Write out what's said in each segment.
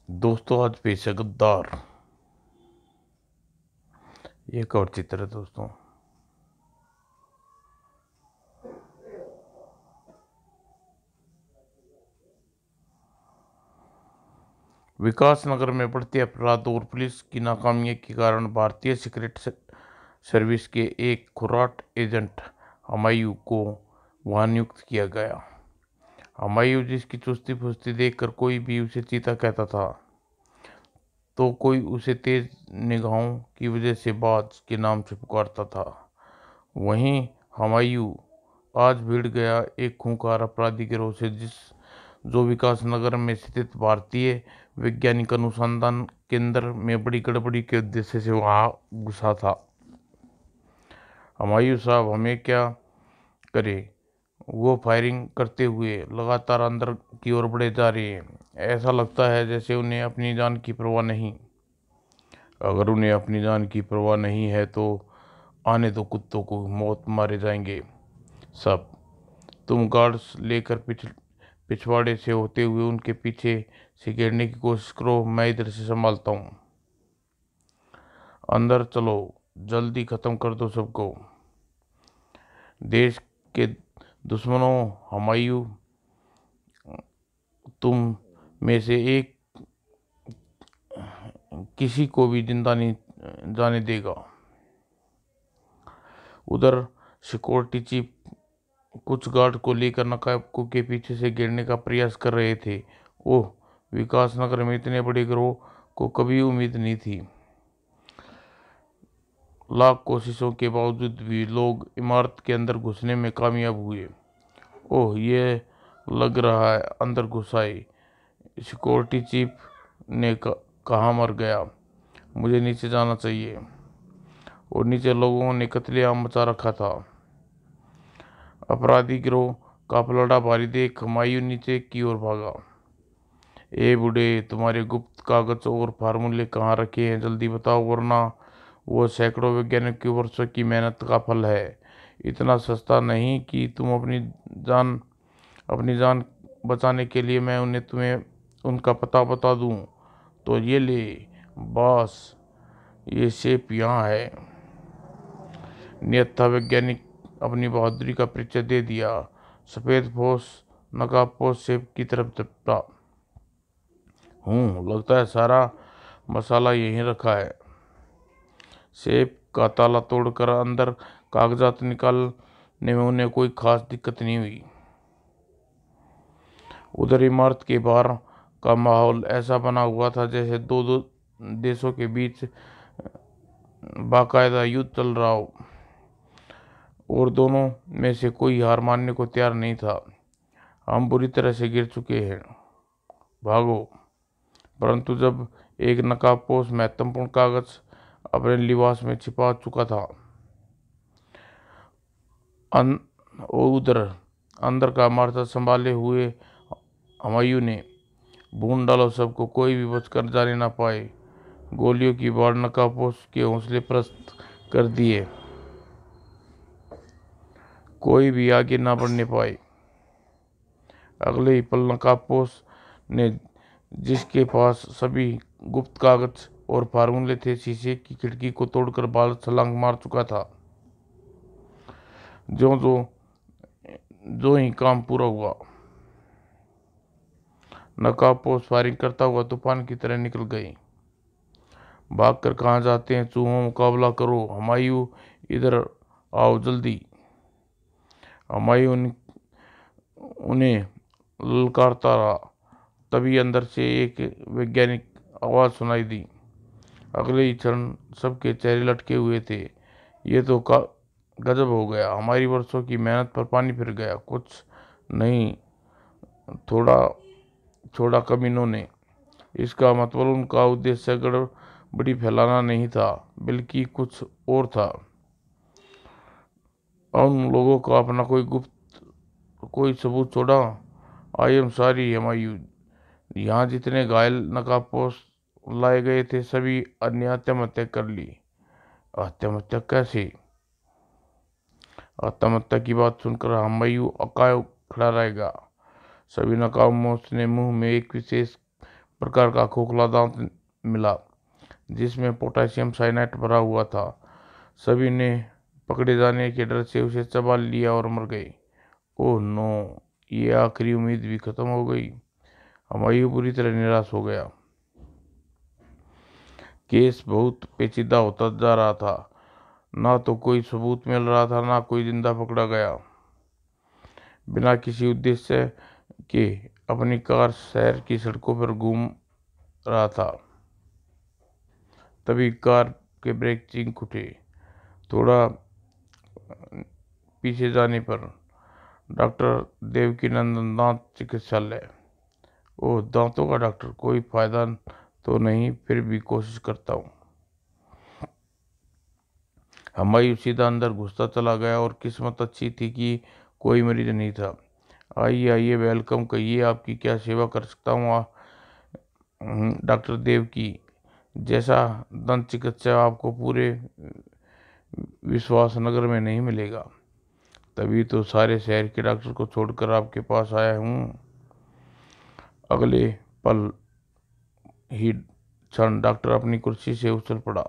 दोस्तों आज पेश है गद्दार। ये एक और चित्र है दोस्तों। विकास नगर में बढ़ते अपराध और पुलिस की नाकामी के कारण भारतीय सीक्रेट सर्विस के एक खुराट एजेंट हुमायूं को वहां नियुक्त किया गया। हुमायूं जिसकी चुस्ती फुस्ती देखकर कोई भी उसे चीता कहता था, तो कोई उसे तेज निगाहों की वजह से बाज के नाम से पुकारता था। वहीं हुमायूं आज भिड़ गया एक खूंखार अपराधी गिरोह से जो विकास नगर में स्थित भारतीय वैज्ञानिक अनुसंधान केंद्र में बड़ी गड़बड़ी के उद्देश्य से वहां घुसा था। हुमायूं साहब हमें क्या करे, वो फायरिंग करते हुए लगातार अंदर की ओर बढ़े जा रहे हैं। ऐसा लगता है जैसे उन्हें अपनी जान की परवाह नहीं। अगर उन्हें अपनी जान की परवाह नहीं है तो आने दो, कुत्तों को मौत मारे जाएंगे सब। तुम गार्ड्स लेकर पिछवाड़े से होते हुए उनके पीछे से गिरने की कोशिश करो, मैं इधर से संभालता हूँ। अंदर चलो, जल्दी खत्म कर दो सबको। देश के दुश्मनों, हुमायूं तुम में से एक किसी को भी जिंदा नहीं जाने देगा। उधर सिक्योरिटी चीफ कुछ गार्ड को लेकर नकाब के पीछे से गिरने का प्रयास कर रहे थे। ओह, विकास नगर में इतने बड़े गिरोह को कभी उम्मीद नहीं थी। लाख कोशिशों के बावजूद भी लोग इमारत के अंदर घुसने में कामयाब हुए। ओह, ये लग रहा है अंदर घुस आए। सिक्योरिटी चीफ ने कहा, मर गया, मुझे नीचे जाना चाहिए। और नीचे लोगों ने कत्लेआम मचा रखा था। अपराधी गिरोह का पलड़ा भारी देख हुमायूं नीचे की ओर भागा। ए बूढ़े, तुम्हारे गुप्त कागज और फार्मूले कहाँ रखे हैं, जल्दी बताओ, वरना वो सैकड़ों वैज्ञानिक की वर्षों की मेहनत का फल है। इतना सस्ता नहीं कि तुम अपनी जान बचाने के लिए मैं तुम्हें उनका पता बता दूं। तो ये ले बॉस, ये शेप यहाँ है। नियत था वैज्ञानिक अपनी बहादुरी का परिचय दे दिया। सफेद पोश नकाबपोश शेप की तरफ झपटा। लगता है सारा मसाला यहीं रखा है। सेफ का ताला तोड़कर अंदर कागजात निकालने में उन्हें कोई खास दिक्कत नहीं हुई। उधर इमारत के बाहर का माहौल ऐसा बना हुआ था जैसे दो देशों के बीच बाकायदा युद्ध चल रहा हो और दोनों में से कोई हार मानने को तैयार नहीं था। हम बुरी तरह से गिर चुके हैं, भागो। परंतु जब एक नकाबपोश महत्वपूर्ण कागज अपने लिबास में छिपा चुका था, उधर अंदर का मार्चा संभाले हुए हुमायूं ने बूंद डालो सबको, कोई भी बचकर जाने ना पाए। गोलियों की बाढ़ नकाबपोश के हौसले प्रस्त कर दिए, कोई भी आगे ना बढ़ने पाए। अगले ही पल नकाबपोश ने, जिसके पास सभी गुप्त कागज और फार्मूले थे, शीशे की खिड़की को तोड़कर बाहर छलांग मार चुका था। जो जो जो ही काम पूरा हुआ, नकाबपोश फायरिंग करता हुआ तूफान की तरह निकल गई। भागकर कहाँ जाते हैं चूहों, मुकाबला करो। हुमायूं इधर आओ जल्दी। हुमायूं उन्हें ललकारता रहा। तभी अंदर से एक वैज्ञानिक आवाज सुनाई दी। अगले ही क्षण सबके चेहरे लटके हुए थे। ये तो गजब हो गया, हमारी वर्षों की मेहनत पर पानी फिर गया। कुछ नहीं थोड़ा छोड़ा कमीनों ने। इसका मतलब उनका उद्देश्य गड़बड़ी फैलाना नहीं था, बल्कि कुछ और था। उन लोगों का अपना कोई सबूत छोड़ा। आई एम सॉरी हुमायूं, यहाँ जितने घायल नकाबपोश लाए गए थे सभी अन्य आत्महत्या कर ली। आत्महत्या कैसे? आत्महत्या की बात सुनकर हुमायूं अकाय खड़ा रहेगा। सभी नकाबपोश ने मुंह में एक विशेष प्रकार का खोखला दांत मिला जिसमें पोटेशियम साइनाइड भरा हुआ था। सभी ने पकड़े जाने के डर से उसे चबा लिया और मर गए। ओह नो, ये आखिरी उम्मीद भी खत्म हो गई। हुमायूं बुरी तरह निराश हो गया। केस बहुत पेचीदा होता जा रहा था। ना तो कोई सबूत मिल रहा था, ना कोई जिंदा पकड़ा गया। बिना किसी उद्देश्य के अपनी कार शहर की सड़कों पर घूम रहा था। तभी कार के ब्रेक चिंक उठे। थोड़ा पीछे जाने पर डॉक्टर देवकीनंदन दांत चिकित्सालय। ओह, दांतों का डॉक्टर, कोई फायदा तो नहीं, फिर भी कोशिश करता हूँ। हुमायूं सीधा अंदर घुसता चला गया और किस्मत अच्छी थी कि कोई मरीज नहीं था। आइए आइए, वेलकम, कहिए आपकी क्या सेवा कर सकता हूँ। डॉक्टर देव की जैसा दंत चिकित्सा आपको पूरे विश्वास नगर में नहीं मिलेगा। तभी तो सारे शहर के डॉक्टर को छोड़कर आपके पास आया हूँ। अगले पल ही क्षण डॉक्टर अपनी कुर्सी से उछल पड़ा।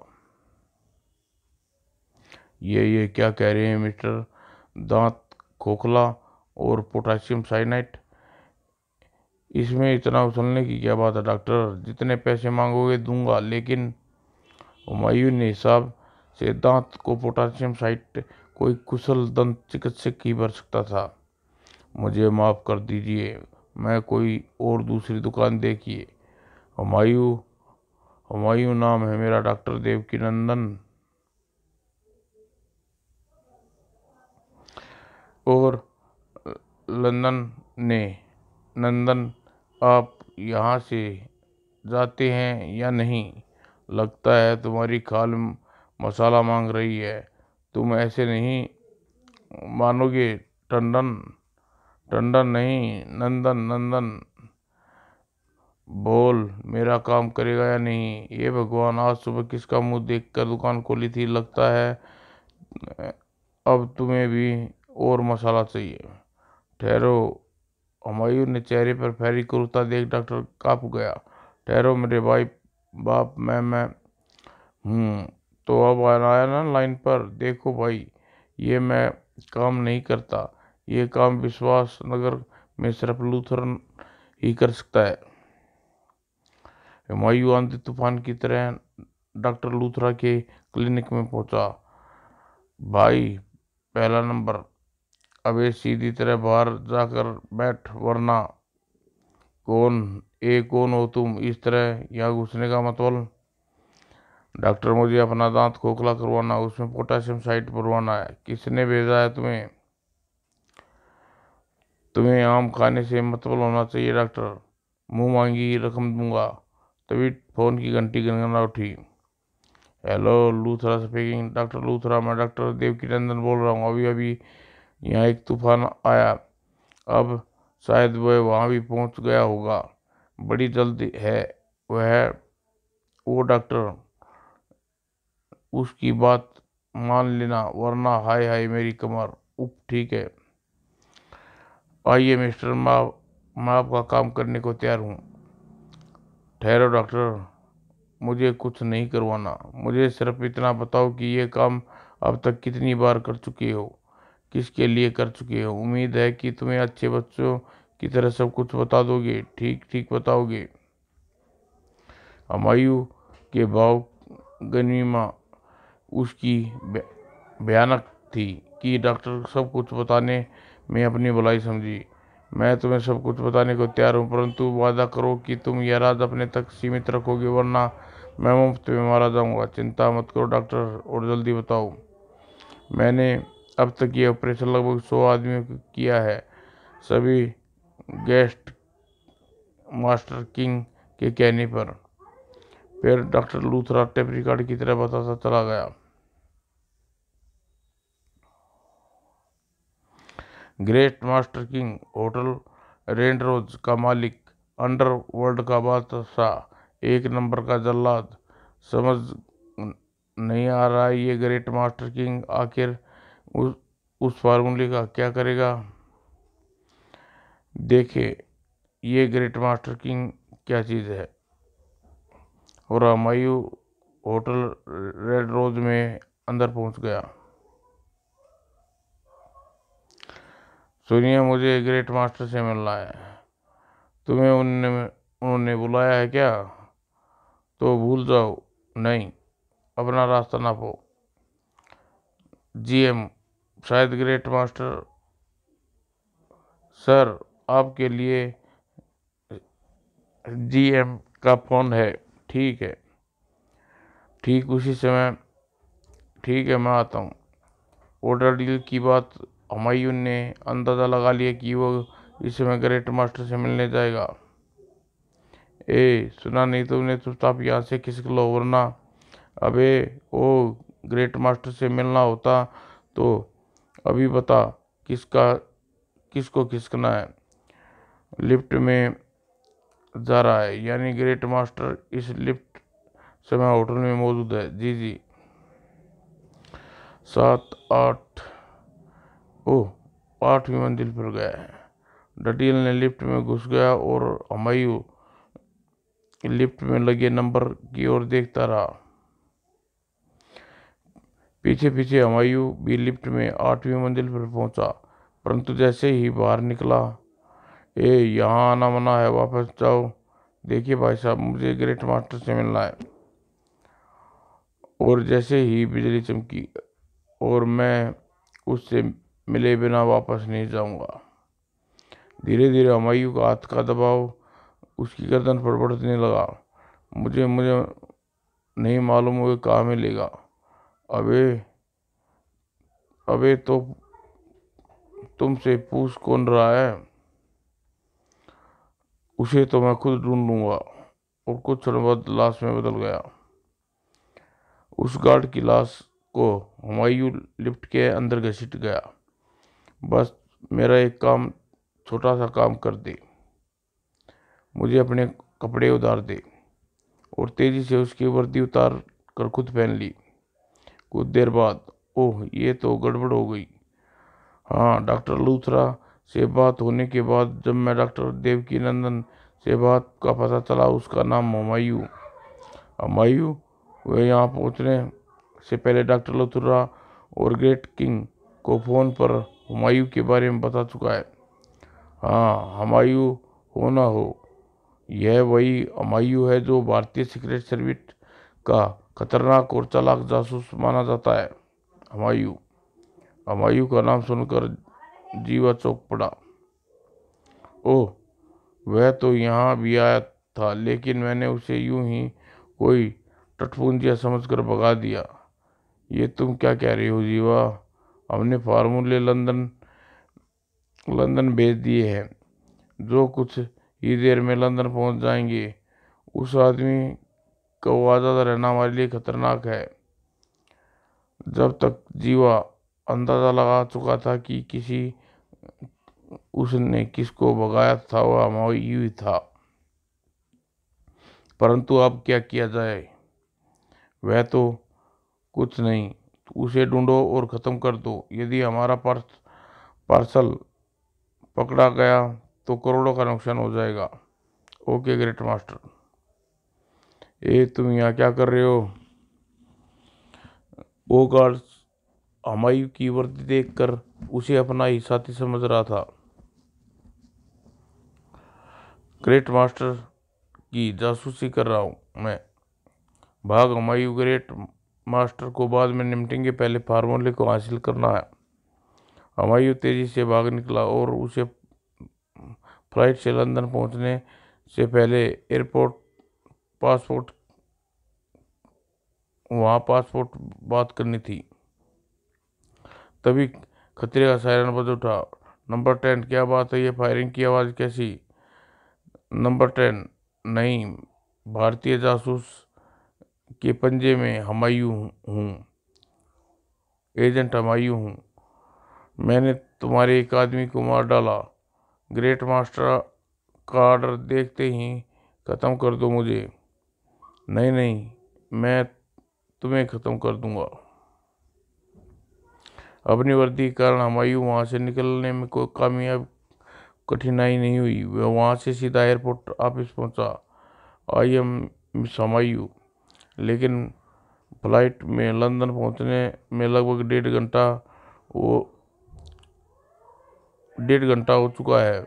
ये क्या कह रहे हैं मिस्टर? दांत खोखला और पोटेशियम साइनाइड, इसमें इतना उछलने की क्या बात है डॉक्टर? जितने पैसे मांगोगे दूंगा, लेकिन हुमायूं ने हिसाब से दांत को पोटेशियम साइनाइड कोई कुशल दंत चिकित्सक ही भर सकता था। मुझे माफ कर दीजिए, मैं कोई और दूसरी दुकान देखिए। हुमायूं हुमायूं नाम है मेरा, डॉक्टर देवकीनंदन। और लंदन ने नंदन, आप यहाँ से जाते हैं या नहीं? लगता है तुम्हारी खाल मसाला मांग रही है। तुम ऐसे नहीं मानोगे। टंडन टंडन नहीं, नंदन नंदन। बोल, मेरा काम करेगा या नहीं? ये भगवान, आज सुबह किसका मुंह देखकर दुकान खोली थी? लगता है अब तुम्हें भी और मसाला चाहिए। ठहरो। हुमायूं ने चेहरे पर फैरी कुर्ता देख डॉक्टर कांप गया। ठहरो मेरे भाई बाप, मैं तो अब आया ना लाइन पर। देखो भाई, ये मैं काम नहीं करता। ये काम विश्वास नगर में सिर्फ लूथरन ही कर सकता है। हुमायूं आंधी तूफान की तरह डॉक्टर लूथरा के क्लिनिक में पहुंचा। भाई, पहला नंबर, अबे सीधी तरह बाहर जाकर बैठ, वरना कौन हो तुम? इस तरह यहाँ घुसने का मतलब? डॉक्टर, मुझे अपना दांत खोखला करवाना, उसमें पोटेशियम साइड भरवाना है। किसने भेजा है तुम्हें? तुम्हें आम खाने से मतलब होना चाहिए डॉक्टर। मुंह मांगी रकम दूंगा। तभी फोन की घंटी गनगना उठी। Hello, Luthra speaking. Doctor Luthra, मैं डॉक्टर देवकीनंदन बोल रहा हूँ। अभी अभी यहाँ एक तूफान आया, अब शायद वह वहाँ भी पहुँच गया होगा। बड़ी जल्दी है वह। वो डॉक्टर, उसकी बात मान लेना, वरना हाय हाय मेरी कमर। उप, ठीक है। आइए मिस्टर, मैं आपका काम करने को तैयार हूँ। ठहरो डॉक्टर, मुझे कुछ नहीं करवाना। मुझे सिर्फ इतना बताओ कि ये काम अब तक कितनी बार कर चुके हो, किसके लिए कर चुके हो। उम्मीद है कि तुम्हें अच्छे बच्चों की तरह सब कुछ बता दोगे। ठीक ठीक बताओगे। हुमायूं के भाव गनीमा उसकी भयानक थी कि डॉक्टर सब कुछ बताने में अपनी भलाई समझी। मैं तुम्हें सब कुछ बताने को तैयार हूँ, परंतु वादा करो कि तुम यह राज अपने तक सीमित रखोगे, वरना मैं मुफ्त में मारा जाऊंगा। चिंता मत करो डॉक्टर, और जल्दी बताओ। मैंने अब तक ये ऑपरेशन लगभग 100 आदमियों को किया है, सभी गेस्ट मास्टर किंग के कहने पर। फिर डॉक्टर लूथरा टेप रिकॉर्ड की तरह बताता चला गया। Great master king, hotel rent रोज का मालिक, अंडरवर्ल्ड का बादशाह, एक नंबर का जल्लाद। समझ नहीं आ रहा है ये ग्रेट मास्टर किंग आखिर उस फार्मूले का क्या करेगा? देखे ये ग्रेट मास्टर किंग क्या चीज़ है। और हुमायूं होटल रेड रोज में अंदर पहुंच गया। सुनिए, मुझे ग्रेट मास्टर से मिलना है। तुम्हें उन्होंने बुलाया है क्या? तो भूल जाओ। नहीं, अपना रास्ता नापो। जीएम, शायद ग्रेट मास्टर। सर, आपके लिए जीएम का फोन है। ठीक है, ठीक उसी समय। ठीक है, मैं आता हूँ। ऑर्डर डील की बात हुमायूं ने अंदाजा लगा लिया कि वो इस समय ग्रेट मास्टर से मिलने जाएगा। सुना नहीं तुमने? चुपचाप यहाँ से खिसक लो, वरना। अबे ओ, ग्रेट मास्टर से मिलना होता तो अभी बता किसको खिसकना है। लिफ्ट में जा रहा है, यानी ग्रेट मास्टर इस लिफ्ट समय होटल में मौजूद है। जी जी। 7 8। ओह, 8वीं मंजिल पर गया है। डटील ने लिफ्ट में घुस गया और हुमायूं लिफ्ट में लगे नंबर की ओर देखता रहा। पीछे पीछे हुमायूं भी लिफ्ट में 8वीं मंजिल पर पहुंचा, परंतु जैसे ही बाहर निकला, यहाँ आना मना है, वापस जाओ। देखिए भाई साहब, मुझे ग्रेट मास्टर से मिलना है। और जैसे ही बिजली चमकी, और मैं उससे मिले बिना वापस नहीं जाऊंगा। धीरे धीरे हुमायूं का हाथ का दबाव उसकी गर्दन पर बढ़ने लगा। मुझे मुझे नहीं मालूम वो कहाँ मिलेगा। अबे अबे तो तुमसे पूछ कौन रहा है? उसे तो मैं खुद ढूंढ लूंगा। और कुछ क्षण बाद लाश में बदल गया। उस गार्ड की लाश को हुमायूं लिफ्ट के अंदर घसीट गया। बस मेरा एक काम, छोटा सा काम कर दे। मुझे अपने कपड़े उतार दे। और तेजी से उसकी वर्दी उतार कर खुद पहन ली। कुछ देर बाद, ओह, ये तो गड़बड़ हो गई। हाँ, डॉक्टर लूथरा से बात होने के बाद जब मैं डॉक्टर देवकीनंदन से बात का पता चला, उसका नाम हुमायूं। हुमायूं, वह यहाँ पहुँचने से पहले डॉक्टर लूथरा और ग्रेट किंग को फोन पर हुमायूं के बारे में बता चुका है। हाँ, हुमायूं हो ना हो, यह वही हुमायूं है जो भारतीय सीक्रेट सर्विस का खतरनाक और चालाक जासूस माना जाता है। हुमायूं हुमायूं का नाम सुनकर जीवा चौंक पड़ा। ओह, वह तो यहाँ भी आया था, लेकिन मैंने उसे यूं ही कोई टटपुंजिया समझकर भगा दिया। ये तुम क्या कह रही हो जीवा? हमने फार्मूले लंदन लंदन भेज दिए हैं, जो कुछ ही देर में लंदन पहुंच जाएंगे। उस आदमी को आज़ाद रहना हमारे लिए खतरनाक है। जब तक जीवा अंदाजा लगा चुका था कि उसने किसको भगाया था, वह हुमायूं ही था। परंतु अब क्या किया जाए? वह तो कुछ नहीं, उसे ढूंढो और ख़त्म कर दो। यदि हमारा पार्सल पकड़ा गया तो करोड़ों का नुकसान हो जाएगा। Okay great master. तुम यहाँ क्या कर रहे हो? वो गार्ड हुमायूं की वर्दी देखकर उसे अपना ही साथी समझ रहा था। ग्रेट मास्टर की जासूसी कर रहा हूँ मैं। भाग हुमायूं, ग्रेट मास्टर को बाद में निपटेंगे, पहले फार्मूले को हासिल करना है। हुमायूं तेजी से भाग निकला और उसे फ्लाइट से लंदन पहुंचने से पहले एयरपोर्ट पासपोर्ट पासपोर्ट बात करनी थी। तभी खतरे का सायरन बज उठा। नंबर 10, क्या बात है? ये फायरिंग की आवाज़ कैसी? नंबर 10, नहीं, भारतीय जासूस के पंजे में हुमायूं हूँ। एजेंट हुमायूं हूँ। मैंने तुम्हारे एक आदमी को मार डाला। ग्रेट मास्टर का ऑर्डर देखते ही ख़त्म कर दो मुझे। नहीं नहीं, मैं तुम्हें ख़त्म कर दूंगा। अपनी वर्दी के कारण हुमायूं वहाँ से निकलने में कोई कठिनाई नहीं हुई। वह वहाँ से सीधा एयरपोर्ट ऑफिस पहुँचा। I am miss Humayun. लेकिन फ्लाइट में लंदन पहुंचने में लगभग डेढ़ घंटा हो चुका है।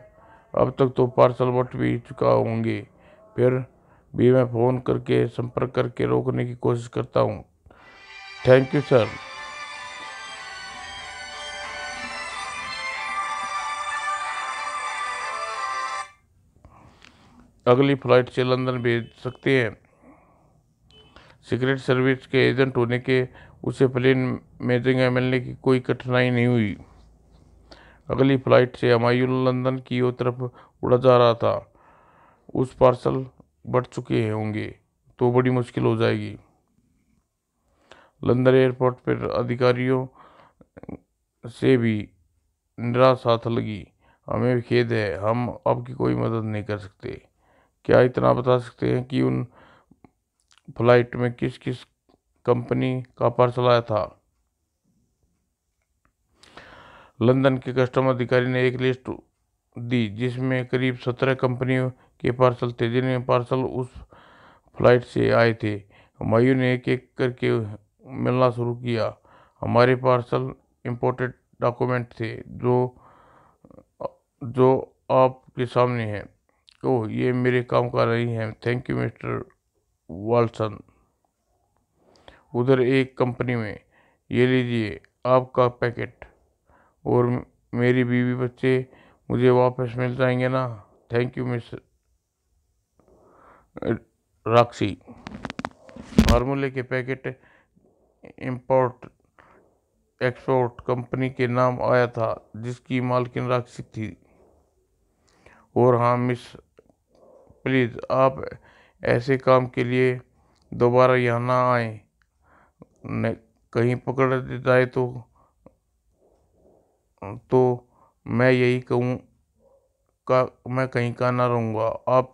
अब तक तो पार्सल बट भी चुका होंगे। फिर भी मैं फ़ोन करके संपर्क करके रोकने की कोशिश करता हूँ। Thank you sir. अगली फ्लाइट से लंदन भेज सकते हैं। सीक्रेट सर्विस के एजेंट होने के उसे प्लेन में जगह मिलने की कोई कठिनाई नहीं हुई। अगली फ्लाइट से हमायूं लंदन की ओर तरफ उड़ा जा रहा था। उस पार्सल बढ़ चुके होंगे तो बड़ी मुश्किल हो जाएगी। लंदन एयरपोर्ट पर अधिकारियों से भी निराश हाथ लगी। हमें खेद है, हम आपकी कोई मदद नहीं कर सकते। क्या इतना बता सकते हैं कि उन फ्लाइट में किस किस कंपनी का पार्सल आया था? लंदन के कस्टम अधिकारी ने एक लिस्ट दी जिसमें करीब 17 कंपनियों के पार्सल थे जिनमें पार्सल उस फ्लाइट से आए थे। हुमायूं ने एक एक करके मिलना शुरू किया। हमारे पार्सल इंपोर्टेड डॉक्यूमेंट थे जो जो आपके सामने हैं। ओह, ये मेरे काम का नहीं है। Thank you mister Valsan. उधर एक कंपनी में, ये लीजिए आपका पैकेट। और मेरी बीवी बच्चे मुझे वापस मिल जाएंगे ना? Thank you miss राक्षी। फार्मूले के पैकेट इंपोर्ट एक्सपोर्ट कंपनी के नाम आया था जिसकी मालकिन राक्षी थी। और हाँ मिस, प्लीज़ आप ऐसे काम के लिए दोबारा यहाँ ना आए। कहीं पकड़ जाए तो मैं यही कहूँ का मैं कहीं का ना रहूँगा। आप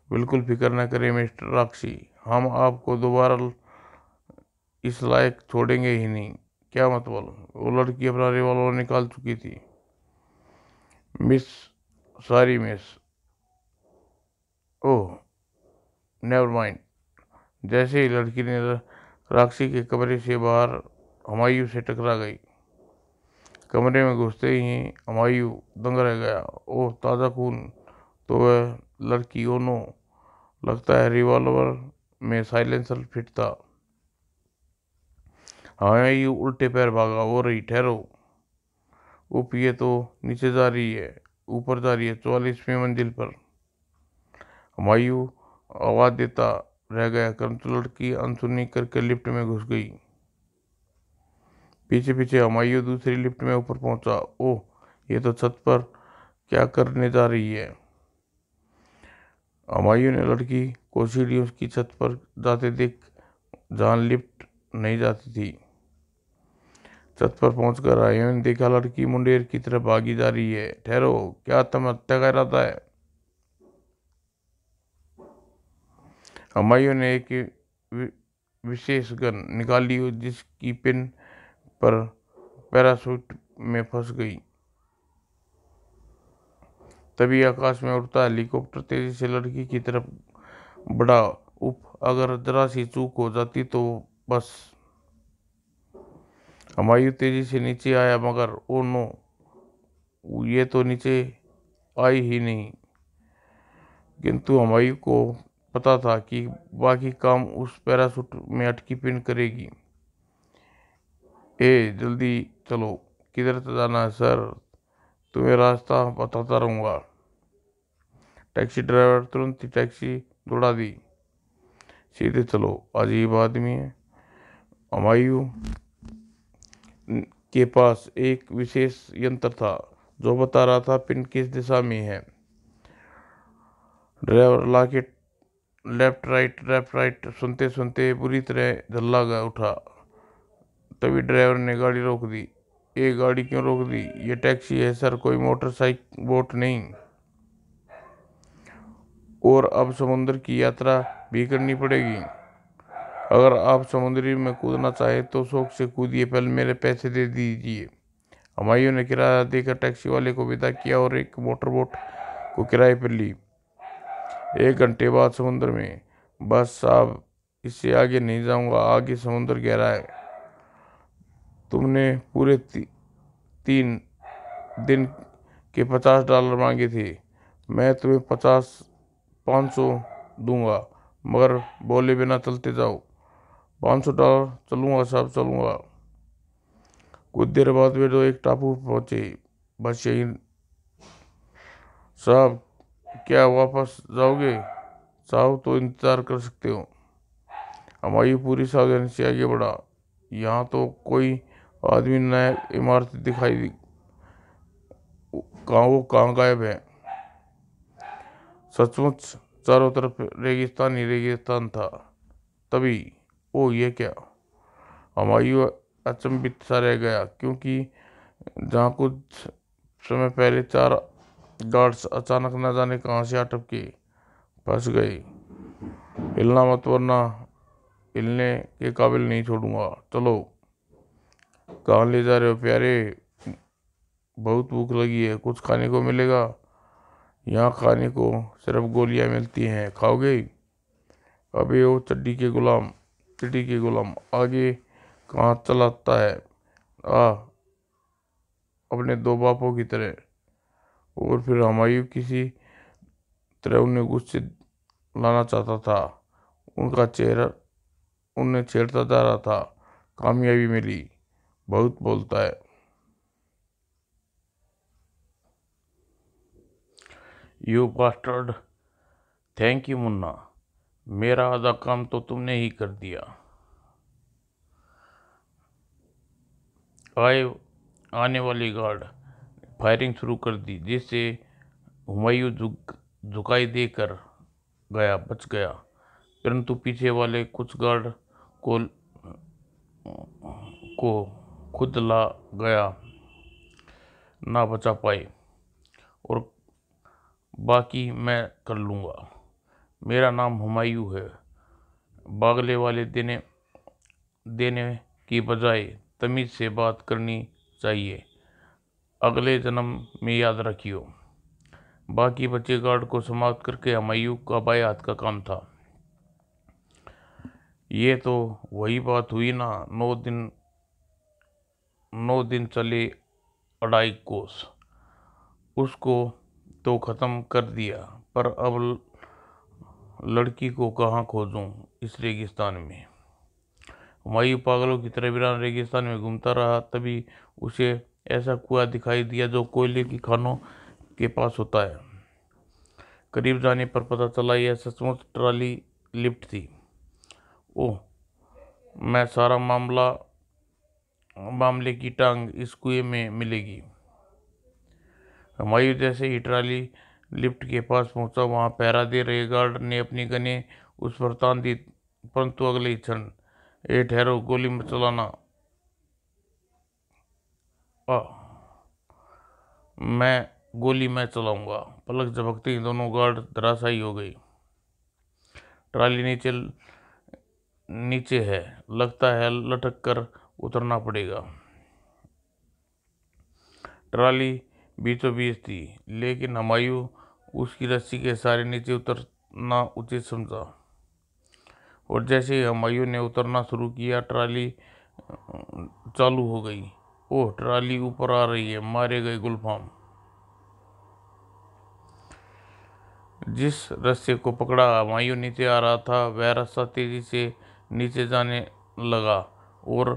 बिल्कुल फिक्र न करें मिस्टर राक्षी। हम आपको दोबारा इस लायक छोड़ेंगे ही नहीं। क्या मतलब? वो लड़की अपना रिवॉल्वर निकाल चुकी थी। Miss, sorry miss. Oh, never mind. जैसे ही लड़की ने राक्षी के कमरे से बाहर हुमायूं से टकरा गई। कमरे में घुसते ही हुमायूं दंग रह गया। ओह, ताज़ा खून। तो वह लड़की, ओ नो, लगता है रिवॉल्वर में साइलेंसर फिट था। हुमायूं उल्टे पैर भागा। हो रही, ठहरो। उप, ये तो नीचे जा रही है, ऊपर जा रही है, 44वीं मंजिल पर। हुमायूं आवाज देता रह गया परंतु लड़की अनसुनी करके लिफ्ट में घुस गई। पीछे पीछे हुमायूं दूसरी लिफ्ट में ऊपर पहुंचा। ओह, ये तो छत पर क्या करने जा रही है? हुमायूं ने लड़की को सीढ़ियों की छत पर जाते देख जहां लिफ्ट नहीं जाती थी। छत पर पहुंचकर हुमायूं ने देखा लड़की मुंडेर की तरफ भागी जा रही है। ठहरो, क्या तुम हत्या का इरादा है? हुमायूं ने एक विशेष गन निकाली जिसकी पिन पर पैराशूट में फंस गई। तभी आकाश में उड़ता हेलीकॉप्टर तेजी से लड़की की तरफ बढ़ा। उफ, अगर जरा सी चूक हो जाती तो बस। हुमायूं तेजी से नीचे आया मगर ओ नो, ये तो नीचे आई ही नहीं। किंतु हुमायूं को पता था कि बाकी काम उस पैराशूट में अटकी पिन करेगी। जल्दी चलो। किधर जाना है सर? तुम्हें रास्ता बताता रहूँगा। टैक्सी ड्राइवर तुरंत ही टैक्सी दौड़ा दी। सीधे चलो, अजीब आदमी है। हुमायूं के पास एक विशेष यंत्र था जो बता रहा था पिन किस दिशा में है। ड्राइवर लाके लेफ्ट राइट सुनते सुनते बुरी तरह झल्ला गया उठा। तभी ड्राइवर ने गाड़ी रोक दी। ये गाड़ी क्यों रोक दी? ये टैक्सी है सर, कोई मोटरसाइकिल बोट नहीं। और अब समुद्र की यात्रा भी करनी पड़ेगी। अगर आप समुद्री में कूदना चाहें तो शौक से कूदिए, पहले मेरे पैसे दे दीजिए। हुमायूं ने किराया देकर टैक्सी वाले को विदा किया और एक मोटर बोट को किराए पर ली। 1 घंटे बाद समुद्र में बस साहब, इससे आगे नहीं जाऊंगा, आगे समुद्र गहरा है। तुमने पूरे 3 दिन के $50 मांगे थे। मैं तुम्हें 500 दूंगा, मगर बोले बिना चलते जाओ। $500। चलूंगा साहब, चलूंगा। कुछ देर बाद वे जो एक टापू पर पहुंचे। बस यही साहब। क्या वापस जाओगे? चाहो तो इंतजार कर सकते हो। हमारी पूरी सावधानी से आगे बढ़ा। यहाँ तो कोई आदमी नया इमारत दिखाई दी। वो कहाँ गायब है? सचमुच चारों तरफ रेगिस्तान ही रेगिस्तान था। तभी, ओ ये क्या! हुमायूं अचंभित सा रह गया, क्योंकि जहाँ कुछ समय पहले 4 गार्ड्स अचानक न जाने कहाँ से अटक के फंस गए। हिलना मत, वरना हिलने के काबिल नहीं छोड़ूंगा। चलो। कहाँ ले जा रहे हो प्यारे? बहुत भूख लगी है, कुछ खाने को मिलेगा? यहाँ खाने को सिर्फ गोलियां मिलती हैं, खाओगे? अबे ओ चिट्ठी के गुलाम, आगे कहाँ चलाता है? आ, अपने 2 बापों की तरह। और फिर हुमायूं किसी तरह उन्हें गुस्से लाना चाहता था। उनका चेहरा उन्हें छेड़ता जा रहा था। कामयाबी मिली। बहुत बोलता है। You bastard. Thank you Munna, मेरा आधा काम तो तुमने ही कर दिया। आने वाली गार्ड फायरिंग शुरू कर दी, जिससे हुमायूं झुकाई देकर बच गया। परंतु पीछे वाले कुछ गार्ड को को खुद ला गया, ना बचा पाए। और बाकी मैं कर लूँगा। मेरा नाम हुमायूं है। बागले वाले देने देने की बजाय तमीज से बात करनी चाहिए। अगले जन्म में याद रखियो। बाकी बचे गार्ड को समाप्त करके हुमायूं का बाएं हाथ का काम था। ये तो वही बात हुई ना, 9 दिन चले अढ़ाई कोस। उसको तो खत्म कर दिया, पर अब लड़की को कहाँ खोजूं इस रेगिस्तान में? हुमायूं पागलों की तरह वीरान रेगिस्तान में घूमता रहा। तभी उसे ऐसा कुआं दिखाई दिया जो कोयले की खानों के पास होता है। करीब जाने पर पता चला यह सचमुच ट्रॉली लिफ्ट थी। ओह, मैं सारा मामले की टांग इस कुएं में मिलेगी। हुमायूं जैसे ही ट्रॉली लिफ्ट के पास पहुंचा, वहां पहरा दे रहे गार्ड ने अपनी गनें उस पर तान दी। परंतु अगले ही क्षण, ए ठहरो, गोली मत चलाना। गोली मैं चलाऊंगा। पलक झपकते ही दोनों गार्ड धराशायी हो गई। ट्रॉली नीचे है, लगता है लटक कर उतरना पड़ेगा। ट्रॉली बीचों बीच थी, लेकिन हुमायूं उसकी रस्सी के सहारे नीचे उतरना उचित समझा। और जैसे ही हुमायूं ने उतरना शुरू किया, ट्रॉली चालू हो गई। ओह, ट्रॉली ऊपर आ रही है, मारे गए गुलफाम। जिस रस्से को पकड़ा हुमायूं नीचे आ रहा था, वह रस्सा तेजी से नीचे जाने लगा और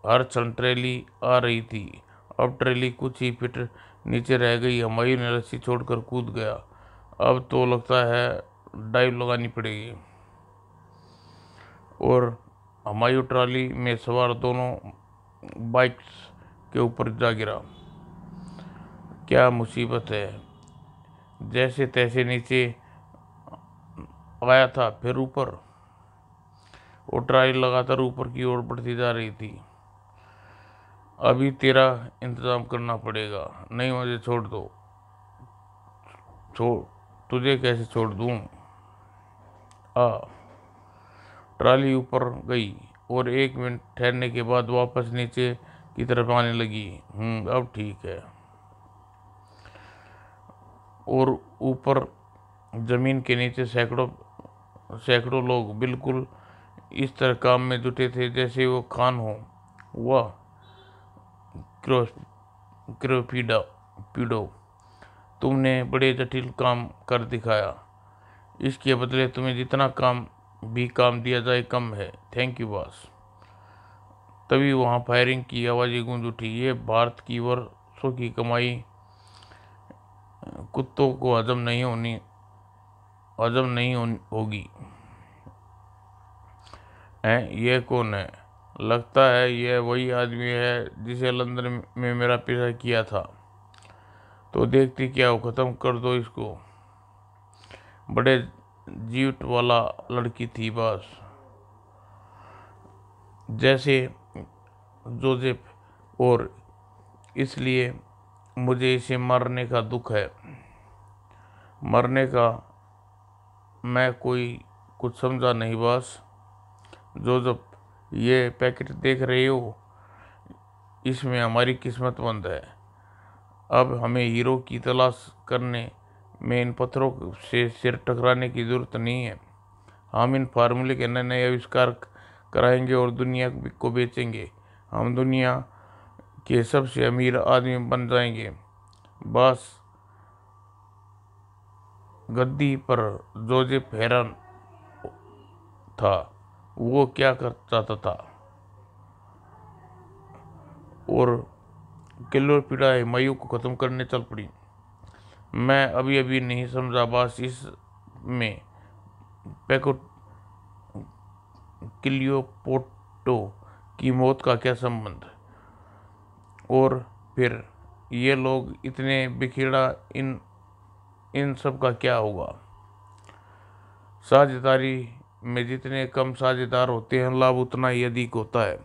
हर क्षण ट्रेली आ रही थी। अब ट्रेली कुछ ही फीट नीचे रह गई। हुमायूं ने रस्सी छोड़कर कूद गया। अब तो लगता है डाइव लगानी पड़ेगी। और हुमायूं ट्रॉली में सवार दोनों बाइक्स के ऊपर जा गिरा। क्या मुसीबत है! जैसे तैसे नीचे आया था, फिर ऊपर। और ट्रॉली लगातार ऊपर की ओर बढ़ती जा रही थी। अभी तेरा इंतजाम करना पड़ेगा। नहीं, मुझे छोड़ दो। तुझे कैसे छोड़ दूं? आ ट्रॉली ऊपर गई और 1 मिनट ठहरने के बाद वापस नीचे की तरफ आने लगी। अब ठीक है। और ऊपर जमीन के नीचे सैकड़ों सैकड़ों लोग बिल्कुल इस तरह काम में जुटे थे जैसे वो खान हो। वह क्रोपीडो पीडो, तुमने बड़े जटिल काम कर दिखाया। इसके बदले तुम्हें जितना काम दिया जाए कम है। Thank you boss. तभी वहां फायरिंग की आवाज़ें गूंज उठी। ये भारत की वर्षों की कमाई कुत्तों को होगी। ये कौन है? लगता है यह वही आदमी है जिसे लंदन में मेरा पीछा किया था। तो देखती क्या हो, खत्म कर दो इसको। बड़े जीवट वाला लड़की थी बस, जैसे जोसेफ, और इसलिए मुझे इसे मारने का दुख है। मरने का? मैं कोई कुछ समझा नहीं बॉस। जोसेफ, ये पैकेट देख रहे हो? इसमें हमारी किस्मत बंद है। अब हमें हीरो की तलाश करने में इन पत्थरों से सिर टकराने की जरूरत नहीं है। हम इन फार्मूले के नए नए आविष्कार कराएंगे और दुनिया को बेचेंगे। हम दुनिया के सबसे अमीर आदमी बन जाएंगे। बस गद्दी पर जोसेफ हैरान था। वो क्या कर चाहता था? और क्लोरोपिडा हुमायूं को खत्म करने चल पड़ी। मैं अभी अभी नहीं समझा बस, इसमें पैको क्लियोपोटो की मौत का क्या संबंध? और फिर ये लोग इतने बिखेड़ा, इन सब का क्या होगा? साझेदारी में जितने कम साझेदार होते हैं, लाभ उतना ही अधिक होता है।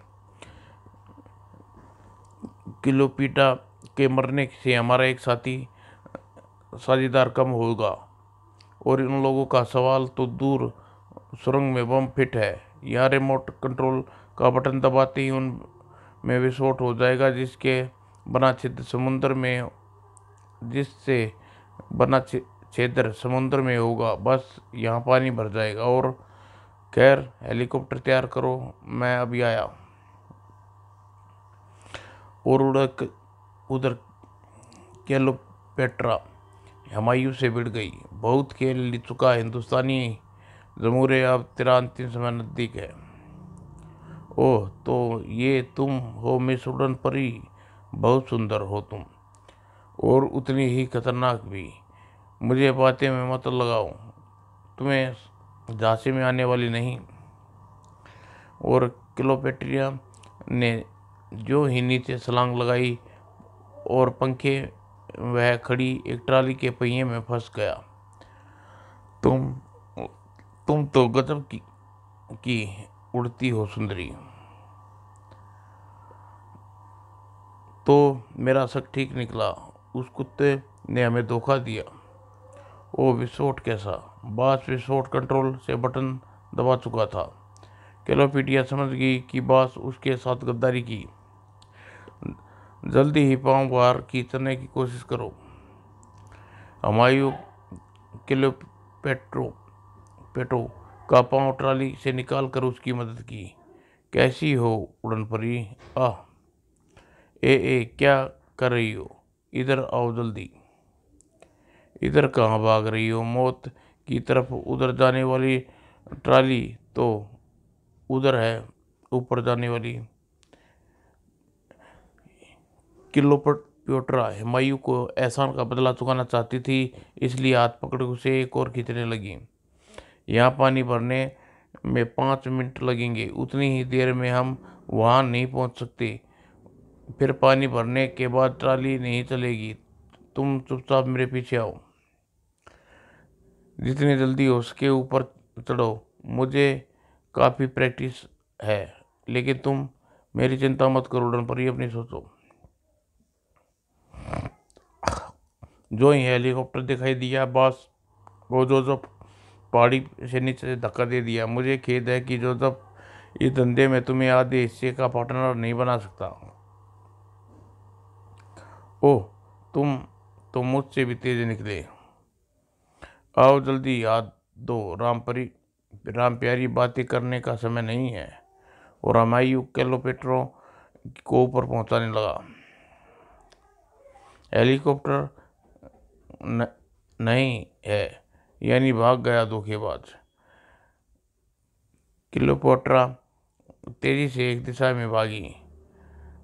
क्लियोपिट्रा के मरने से हमारा एक साझेदार कम होगा, और इन लोगों का सवाल तो दूर, सुरंग में बम फिट है। यहाँ रिमोट कंट्रोल का बटन दबाते ही उनमें विस्फोट हो जाएगा, जिससे बना छेदर समुद्र में होगा। बस यहाँ पानी भर जाएगा। और खैर, हेलीकॉप्टर तैयार करो, मैं अभी आया। और उधर क्लियोपेट्रा हुमायूं से भिड़ गई। बहुत खेल चुका हिंदुस्तानी जमूरे, अब तेरा अंतिम समय नजदीक है। ओह, तो ये तुम हो मिस उड़न परी। बहुत सुंदर हो तुम, और उतनी ही खतरनाक भी। मुझे बातें में मत लगाओ, तुम्हें झांसे में आने वाली नहीं। और क्लियोपेट्रा ने जो ही नीचे छलांग लगाई और पंखे, वह खड़ी एक ट्राली के पहिए में फंस गया। तुम तुम तो गजब की उड़ती हो सुंदरी। तो मेरा शक ठीक निकला, उस कुत्ते ने हमें धोखा दिया। ओ, विस्फोट कैसा? बास विस्फोट कंट्रोल से बटन दबा चुका था। क्लियोपेट्रा समझ गई कि बास उसके साथ गद्दारी की। जल्दी ही पांव बाहर खींचने की कोशिश करो। हुमायूं क्लियोपेट्रो पेटो का पांव ट्राली से निकाल कर उसकी मदद की। कैसी हो उड़न परी? आह, क्या कर रही हो? इधर आओ जल्दी। इधर कहाँ भाग रही हो? मौत की तरफ उधर जाने वाली ट्राली तो उधर है, ऊपर जाने वाली। क्लियोपेट्रा हुमायूं को एहसान का बदला चुकाना चाहती थी, इसलिए हाथ पकड़ उसे एक और खींचने लगी। यहाँ पानी भरने में 5 मिनट लगेंगे, उतनी ही देर में हम वहाँ नहीं पहुँच सकते। फिर पानी भरने के बाद ट्राली नहीं चलेगी। तुम चुपचाप मेरे पीछे आओ। जितनी जल्दी हो सके ऊपर चढ़ो। मुझे काफ़ी प्रैक्टिस है, लेकिन तुम मेरी चिंता मत करो उड़न परी, अपनी सोचो। जो ही हेलीकॉप्टर दिखाई दिया, बॉस वो जोसेफ पहाड़ी से नीचे धक्का दे दिया। मुझे खेद है कि जोसेफ, इस धंधे में तुम्हें आधे हिस्से का पार्टनर नहीं बना सकता। ओह, तुम तो मुझसे भी तेज निकले। आओ जल्दी, हाथ दो रामपरी। राम प्यारी, बातें करने का समय नहीं है। और हमायूं क्लियोपेट्रा को ऊपर पहुंचाने लगा। हेलीकॉप्टर नहीं है, यानी भाग गया धोखेबाज। क्लियोपेट्रा तेजी से एक दिशा में भागी,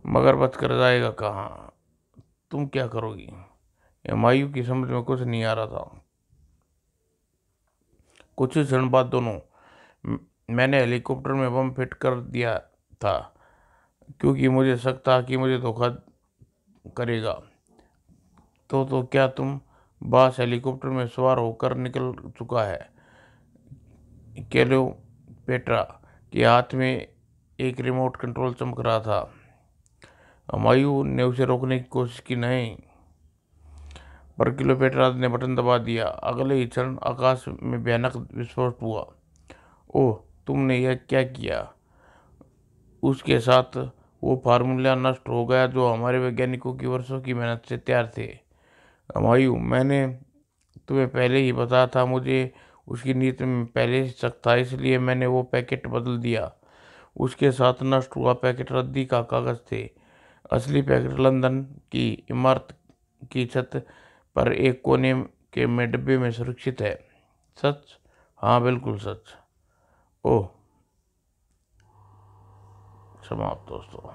मगर बचकर जाएगा कहाँ? तुम क्या करोगी? हुमायूं की समझ में कुछ नहीं आ रहा था। कुछ ही क्षण बाद मैंने हेलीकॉप्टर में बम फिट कर दिया था, क्योंकि मुझे शक था कि मुझे धोखा करेगा। तो क्या तुम बॉस हेलीकॉप्टर में सवार होकर निकल चुका है? क्लियोपेट्रा के हाथ में एक रिमोट कंट्रोल चमक रहा था। हुमायूं ने उसे रोकने की कोशिश की, नहीं, पर क्लियोपेट्रा ने बटन दबा दिया। अगले ही क्षण आकाश में भयानक विस्फोट हुआ। ओह, तुमने यह क्या किया? उसके साथ वो फार्मूला नष्ट हो गया जो हमारे वैज्ञानिकों की वर्षों की मेहनत से तैयार थे। हुमायूं, मैंने तुम्हें पहले ही बताया था, मुझे उसकी नीयत में पहले से शक था, इसलिए मैंने वो पैकेट बदल दिया। उसके साथ नष्ट हुआ पैकेट रद्दी का कागज थे। असली पैकेट लंदन की इमारत की छत पर एक कोने के में डिब्बे में सुरक्षित है। सच? हाँ, बिल्कुल सच। ओह, समाप्त दोस्तों।